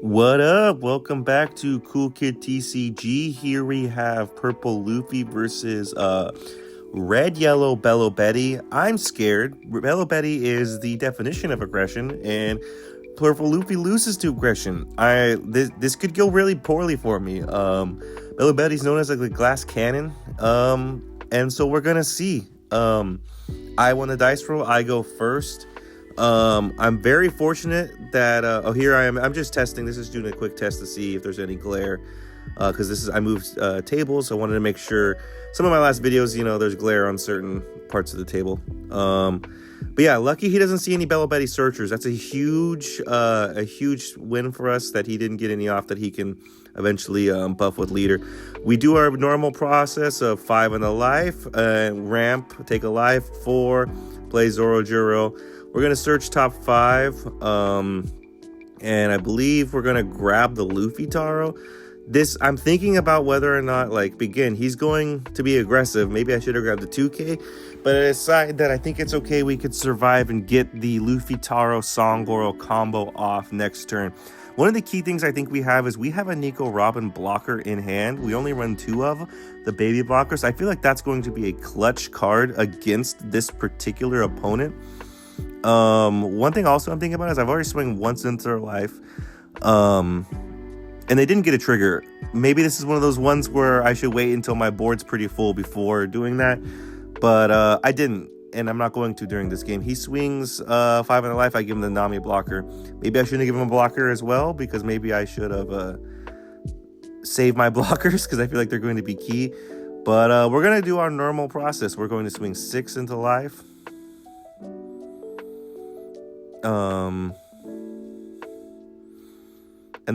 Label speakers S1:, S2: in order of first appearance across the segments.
S1: What up? Welcome back to Cool Kid TCG. Here we have Purple Luffy versus Red Yellow Belo Betty. I'm scared. Belo Betty is the definition of aggression, and Purple Luffy loses to aggression. This could go really poorly for me. Belo Betty's known as like the glass cannon. And so we're gonna see. I won the dice roll. I go first. I'm very fortunate that here I am. I'm just testing. This is doing a quick test to see if there's any glare, because I moved tables. So I wanted to make sure. Some of my last videos, there's glare on certain parts of the table. But yeah, lucky he doesn't see any Belo Betty searchers. That's a huge win for us that he didn't get any off that he can eventually buff with leader. We do our normal process of 5 in the life, ramp, take a life, 4, play Zoro Juro. We're going to search top 5, and I believe we're going to grab the Luffy Taro. I'm thinking about whether or not, he's going to be aggressive. Maybe I should have grabbed the 2K, but I decide that I think it's okay. We could survive and get the Luffy Taro Songoro combo off next turn. One of the key things I think we have is we have a Nico Robin blocker in hand. We only run 2 of the baby blockers. I feel like that's going to be a clutch card against this particular opponent. One thing also I'm thinking about is I've already swung once into their life, and they didn't get a trigger. Maybe this is one of those ones where I should wait until my board's pretty full before doing that, but I didn't, and I'm not going to during this game. He swings 5 in the life. I give him the Nami blocker. Maybe I shouldn't give him a blocker as well, because maybe I should have saved my blockers, because I feel like they're going to be key. But we're going to do our normal process. We're going to swing 6 into life. And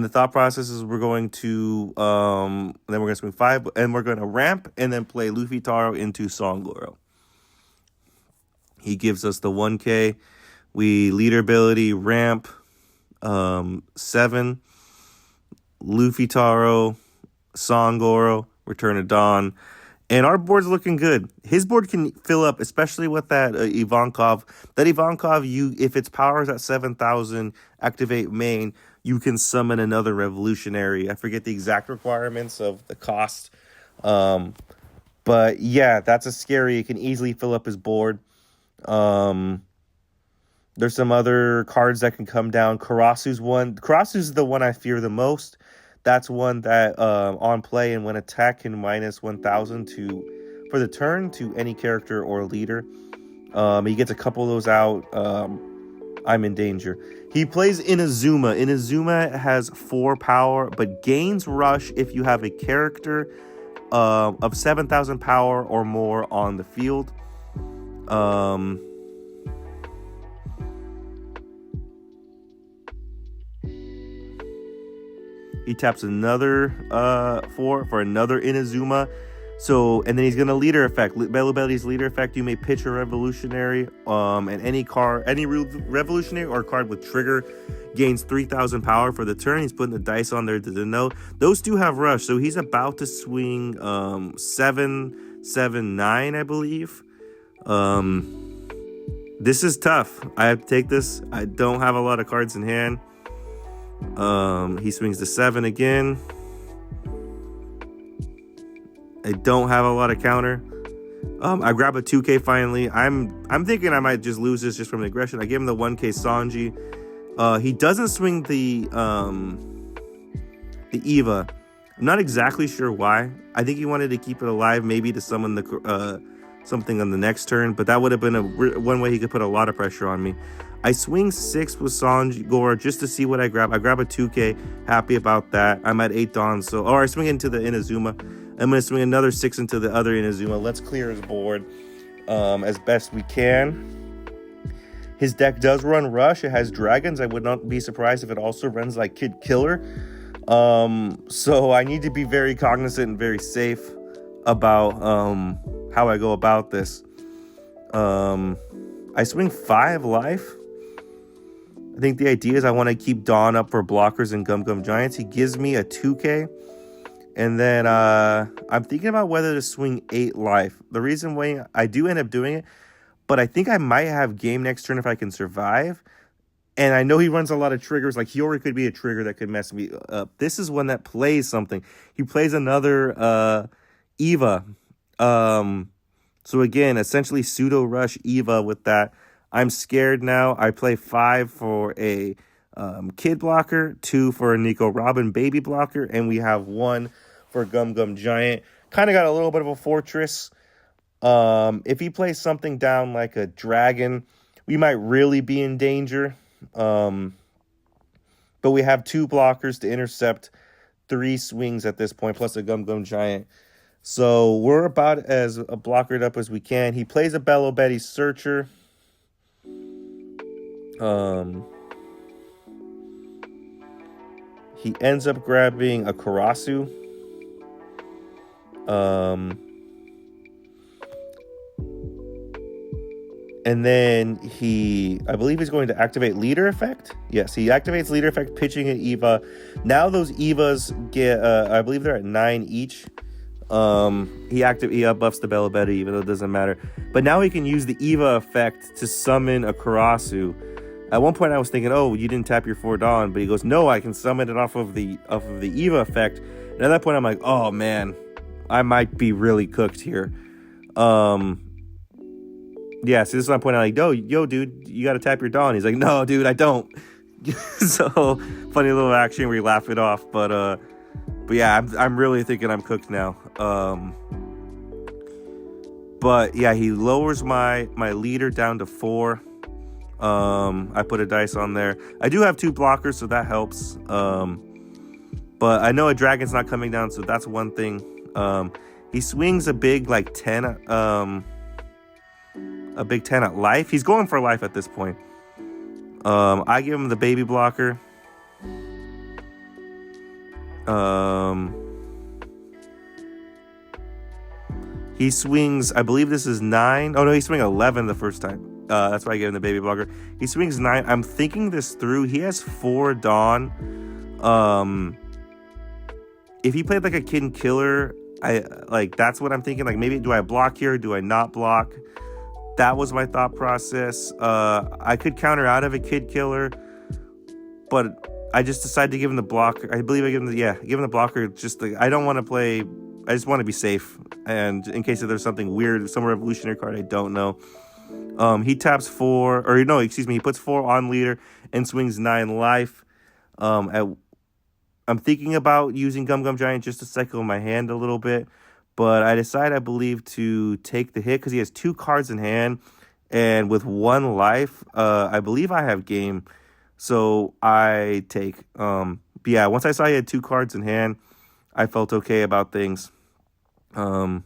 S1: the thought process is we're going to then we're going to swing 5, and we're going to ramp and then play Luffy Taro into Songoro. He gives us the 1K. We leader ability, ramp, 7, Luffy Taro, Songoro, Return of Dawn. And our board's looking good. His board can fill up, especially with that Ivankov. That Ivankov, if its power is at 7,000, activate main, you can summon another revolutionary. I forget the exact requirements of the cost. But yeah, that's a scary. It can easily fill up his board. There's some other cards that can come down. Karasu's one. Karasu's the one I fear the most. That's one that on play and when attack can minus 1,000 for the turn to any character or leader. He gets a couple of those out. I'm in danger. He plays Inazuma. Inazuma has 4 power, but gains rush if you have a character of 7,000 power or more on the field. He taps another 4 for another Inazuma. So, and then he's going to leader effect. Belo Betty's leader effect, you may pitch a revolutionary, and any revolutionary or card with trigger gains 3,000 power for the turn. He's putting the dice on there to denote. Those 2 have rush, so he's about to swing 7, 7, 9, I believe. This is tough. I have to take this. I don't have a lot of cards in hand. He swings the 7 again. I don't have a lot of counter. I grab a 2K finally. I'm thinking I might just lose this just from the aggression. I give him the 1K Sanji. He doesn't swing the Eva. I'm not exactly sure why. I think he wanted to keep it alive, maybe to summon the something on the next turn, but that would have been one way he could put a lot of pressure on me. I swing 6 with Songoro just to see what I grab. I grab a 2K, happy about that. I'm at 8 Dawns, I swing into the Inazuma. I'm going to swing another 6 into the other Inazuma. Let's clear his board as best we can. His deck does run Rush. It has Dragons. I would not be surprised if it also runs like Kid Killer. So I need to be very cognizant and very safe about how I go about this. I swing 5 life. I think the idea is I want to keep Dawn up for blockers and Gum Gum Giants. He gives me a 2K. And then I'm thinking about whether to swing 8 life. The reason why I do end up doing it, but I think I might have game next turn if I can survive. And I know he runs a lot of triggers. Like Hiyori could be a trigger that could mess me up. This is one that plays something. He plays another Eva. So again, essentially pseudo rush Eva with that. I'm scared now. I play 5 for a kid blocker, 2 for a Nico Robin baby blocker, and we have 1 for Gum Gum Giant. Kind of got a little bit of a fortress. If he plays something down like a dragon, we might really be in danger. But we have 2 blockers to intercept 3 swings at this point, plus a Gum Gum Giant. So we're about as blockered up as we can. He plays a Belo Betty Searcher. He ends up grabbing a Karasu. And then I believe he's going to activate Leader Effect. Yes, he activates Leader Effect, pitching an Eva. Now those Evas get, I believe they're at 9 each. He buffs the Belo Betty, even though it doesn't matter. But now he can use the Eva effect to summon a Karasu. At one point I was thinking, oh, you didn't tap your 4 Dawn, but he goes, no, I can summon it off of the Eva effect. And at that point I'm like, oh man, I might be really cooked here. Yeah, so this is my point. I'm like, yo, dude, you gotta tap your Dawn. He's like, no, dude, I don't. So funny little action where you laugh it off, but yeah, I'm really thinking I'm cooked now. But yeah, he lowers my leader down to 4. I put a dice on there. I do have 2 blockers, so that helps. But I know a dragon's not coming down, so that's one thing. He swings a big like 10. A big 10 at life. He's going for life at this point. I give him the baby blocker. He swings, I believe this is 9. Oh no, he swung 11 the first time. That's why I gave him the baby blocker. He swings 9. I'm thinking this through. He has 4 Dawn. If he played like a Kid Killer, that's what I'm thinking. Like maybe do I block here? Do I not block? That was my thought process. I could counter out of a Kid Killer, but I just decided to give him the blocker. I believe I give him the blocker. Just I don't want to play. I just want to be safe, and in case if there's something weird, some revolutionary card I don't know. He taps 4, or no, excuse me. He puts 4 on leader and swings 9 life. I'm thinking about using Gum Gum Giant just to cycle my hand a little bit. But I decide, I believe, to take the hit because he has 2 cards in hand. And with 1 life, I believe I have game. So I take. But yeah, once I saw he had 2 cards in hand, I felt okay about things. Now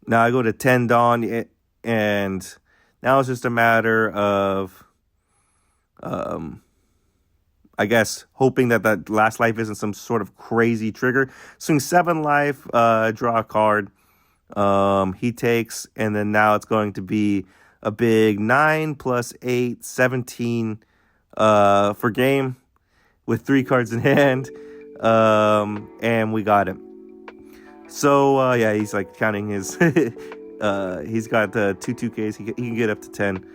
S1: I go to 10 Dawn. And now it's just a matter of, I guess, hoping that last life isn't some sort of crazy trigger. Swing 7 life, draw a card. He takes, and then now it's going to be a big 9 plus 8, 17 for game with 3 cards in hand. And we got him. So, yeah, he's like counting his... he's got 2 2Ks. He can get up to 10.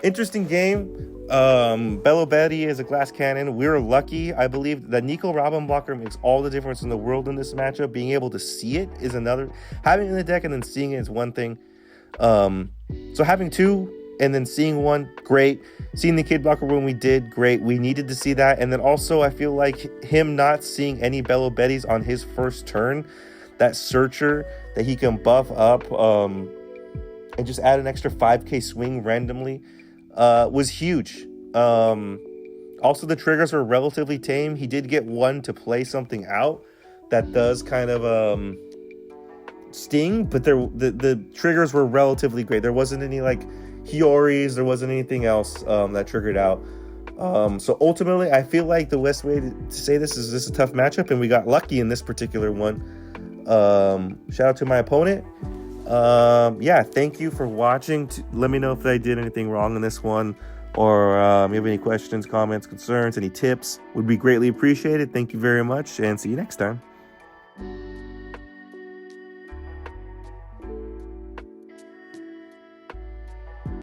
S1: Interesting game. Belo Betty is a glass cannon. We're lucky. I believe the Nico Robin blocker makes all the difference in the world in this matchup. Being able to see it is another. Having it in the deck and then seeing it is one thing. So having 2 and then seeing 1, great. Seeing the kid blocker when we did, great. We needed to see that. And then also I feel like him not seeing any Belo Bettys on his first turn, that searcher that he can buff up and just add an extra 5k swing randomly was huge. Also, the triggers were relatively tame. He did get 1 to play something out that does kind of sting, but the triggers were relatively great. There wasn't any like Hioris, there wasn't anything else that triggered out. So ultimately, I feel like the best way to say this is a tough matchup, and we got lucky in this particular one. Shout out to my opponent. Yeah, thank you for watching. Let me know if I did anything wrong in this one, or if you have any questions, comments, concerns, any tips, would be greatly appreciated. Thank you very much, and see you next time.